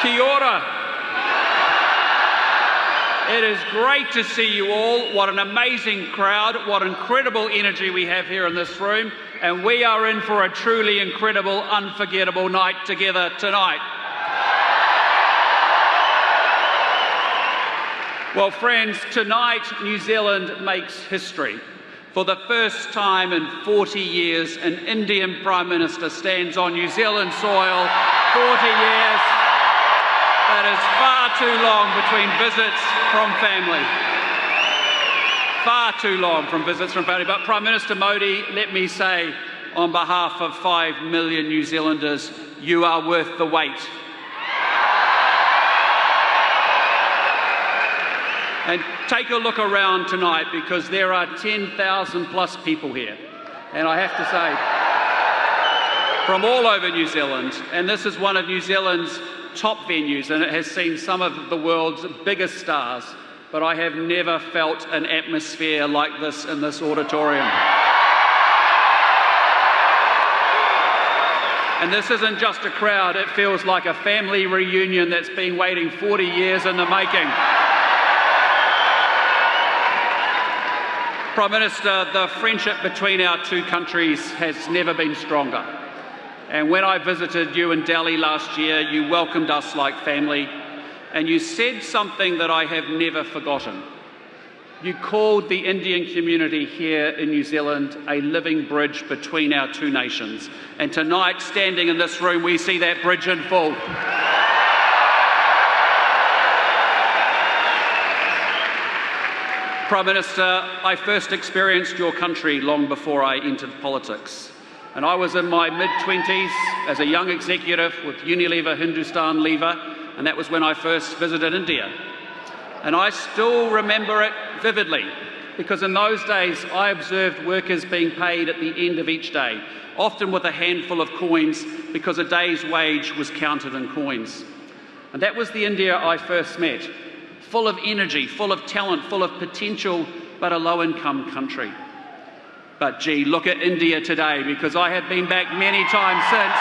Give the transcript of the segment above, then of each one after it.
Kia ora. It is great to see you all. What an amazing crowd. What incredible energy we have here in this room. And we are in for a truly incredible, unforgettable night together tonight. Well, friends, tonight New Zealand makes history. For the first time in 40 years, an Indian Prime Minister stands on New Zealand soil. 40 years. That is far too long between visits from family. Far too long from visits from family. But Prime Minister Modi, let me say, on behalf of 5 million New Zealanders, you are worth the wait. And take a look around tonight, because there are 10,000 plus people here. And I have to say, from all over New Zealand, and this is one of New Zealand's top venues, and it has seen some of the world's biggest stars, but I have never felt an atmosphere like this in this auditorium. And this isn't just a crowd, it feels like a family reunion that's been waiting 40 years in the making. Prime Minister, the friendship between our two countries has never been stronger. And when I visited you in Delhi last year, you welcomed us like family, and you said something that I have never forgotten. You called the Indian community here in New Zealand a living bridge between our two nations. And tonight, standing in this room, we see that bridge in full. Prime Minister, I first experienced your country long before I entered politics. And I was in my mid-20s as a young executive with Unilever Hindustan Lever, and that was when I first visited India. And I still remember it vividly, because in those days I observed workers being paid at the end of each day, often with a handful of coins, because a day's wage was counted in coins. And that was the India I first met. Full of energy, full of talent, full of potential, but a low-income country. But gee, look at India today, because I have been back many times since.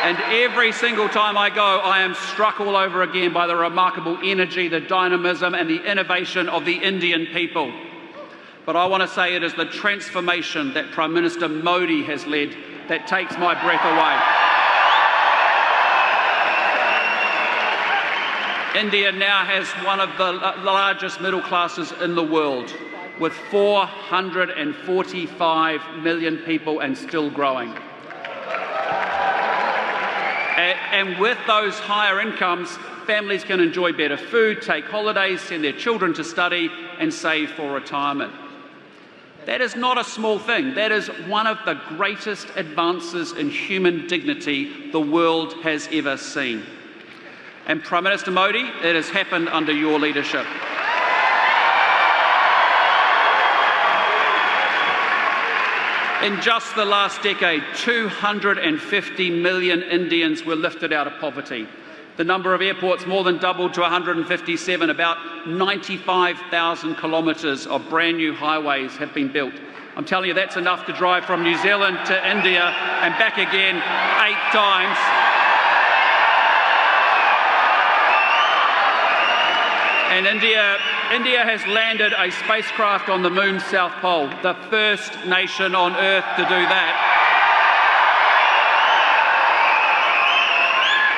And every single time I go, I am struck all over again by the remarkable energy, the dynamism, and the innovation of the Indian people. But I want to say it is the transformation that Prime Minister Modi has led that takes my breath away. India now has one of the largest middle classes in the world, with 445 million people and still growing. And with those higher incomes, families can enjoy better food, take holidays, send their children to study, and save for retirement. That is not a small thing. That is one of the greatest advances in human dignity the world has ever seen. And Prime Minister Modi, it has happened under your leadership. In just the last decade, 250 million Indians were lifted out of poverty. The number of airports more than doubled to 157. About 95,000 kilometres of brand new highways have been built. I'm telling you, that's enough to drive from New Zealand to India and back again 8 times. And India has landed a spacecraft on the moon's south pole, the first nation on Earth to do that.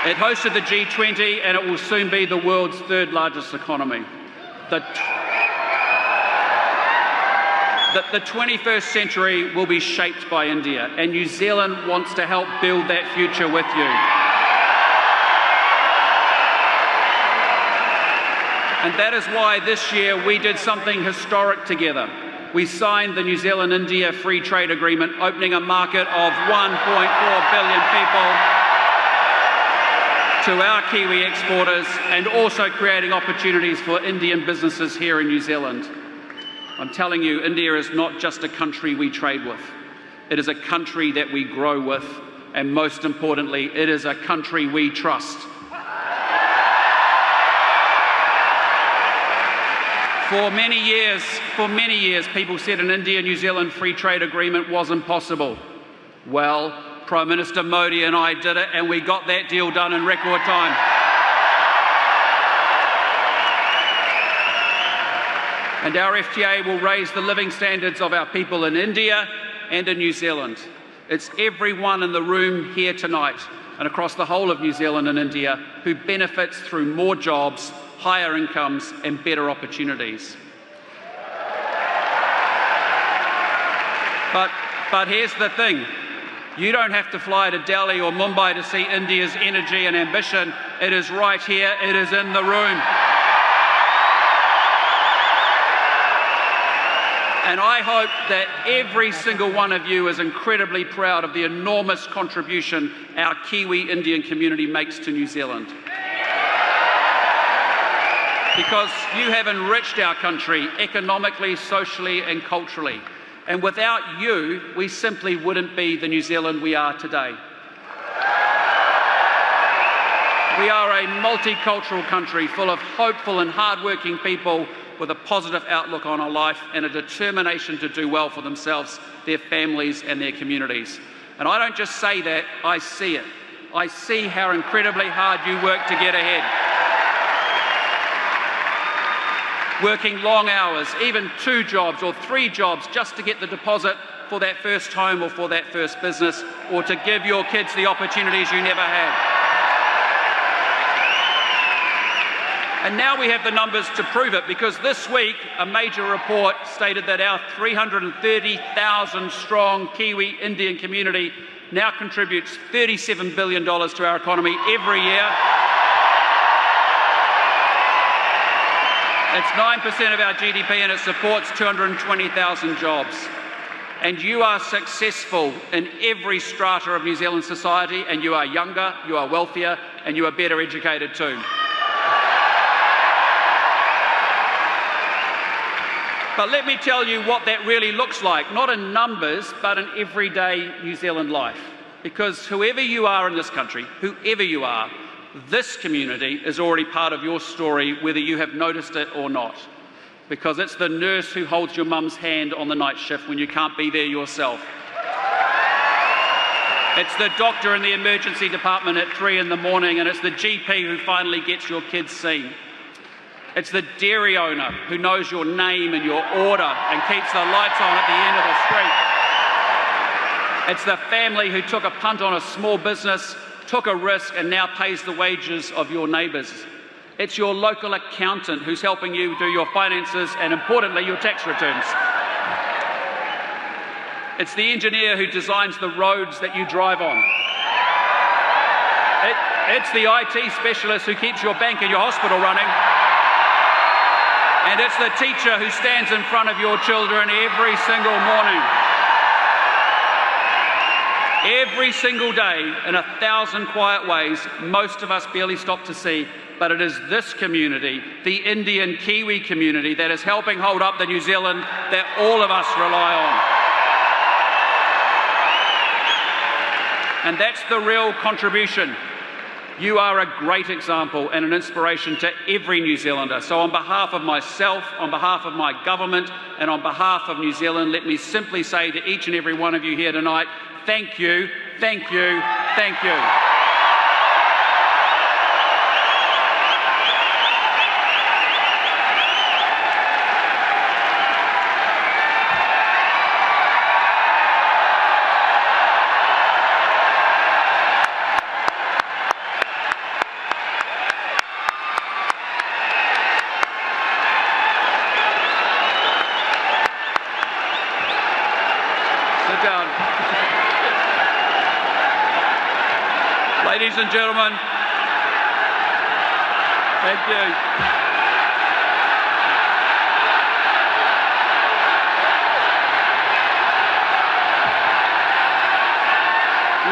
It hosted the G20, and it will soon be the world's 3rd largest economy. The 21st century will be shaped by India, and New Zealand wants to help build that future with you. And that is why this year we did something historic together. We signed the New Zealand-India Free Trade Agreement, opening a market of 1.4 billion people to our Kiwi exporters, and also creating opportunities for Indian businesses here in New Zealand. I'm telling you, India is not just a country we trade with. It is a country that we grow with, and most importantly, it is a country we trust. For many years, people said an India-New Zealand free trade agreement was impossible. Well, Prime Minister Modi and I did it, and we got that deal done in record time. And our FTA will raise the living standards of our people in India and in New Zealand. It's everyone in the room here tonight and across the whole of New Zealand and India who benefits through more jobs, higher incomes and better opportunities. But here's the thing. You don't have to fly to Delhi or Mumbai to see India's energy and ambition. It is right here. It is in the room. And I hope that every single one of you is incredibly proud of the enormous contribution our Kiwi Indian community makes to New Zealand. Because you have enriched our country economically, socially and culturally. And without you, we simply wouldn't be the New Zealand we are today. We are a multicultural country full of hopeful and hardworking people with a positive outlook on our life and a determination to do well for themselves, their families and their communities. And I don't just say that, I see it. I see how incredibly hard you work to get ahead. Working long hours, even 2 jobs or 3 jobs just to get the deposit for that first home or for that first business, or to give your kids the opportunities you never had. And now we have the numbers to prove it, because this week a major report stated that our 330,000 strong Kiwi Indian community now contributes $37 billion to our economy every year. It's 9% of our GDP and it supports 220,000 jobs. And you are successful in every strata of New Zealand society, and you are younger, you are wealthier, and you are better educated too. But let me tell you what that really looks like, not in numbers, but in everyday New Zealand life. Because whoever you are in this country, whoever you are, this community is already part of your story, whether you have noticed it or not. Because it's the nurse who holds your mum's hand on the night shift when you can't be there yourself. It's the doctor in the emergency department at 3 in the morning, and it's the GP who finally gets your kids seen. It's the dairy owner who knows your name and your order and keeps the lights on at the end of the street. It's the family who took a punt on a small business, took a risk and now pays the wages of your neighbours. It's your local accountant who's helping you do your finances and, importantly, your tax returns. It's the engineer who designs the roads that you drive on. It's the IT specialist who keeps your bank and your hospital running. And it's the teacher who stands in front of your children every single morning. Every single day, in 1,000 quiet ways, most of us barely stop to see, but it is this community, the Indian Kiwi community, that is helping hold up the New Zealand that all of us rely on. And that's the real contribution. You are a great example and an inspiration to every New Zealander. So on behalf of myself, on behalf of my government, and on behalf of New Zealand, let me simply say to each and every one of you here tonight, thank you, thank you, thank you. Ladies and gentlemen, thank you.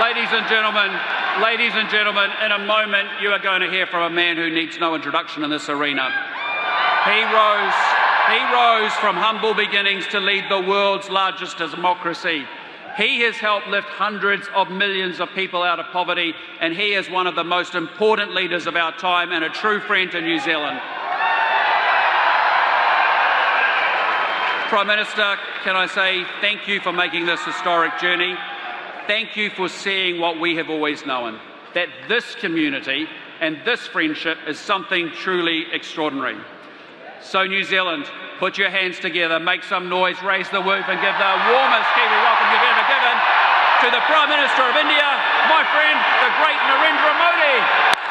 Ladies and gentlemen, in a moment you are going to hear from a man who needs no introduction in this arena. He rose from humble beginnings to lead the world's largest democracy. He has helped lift hundreds of millions of people out of poverty, and he is one of the most important leaders of our time and a true friend to New Zealand. Prime Minister, can I say thank you for making this historic journey? thank you for seeing what we have always known, that this community and this friendship is something truly extraordinary. So New Zealand, put your hands together, make some noise, raise the roof and give the warmest Kiwi welcome you've ever given to the Prime Minister of India, my friend, the great Narendra Modi.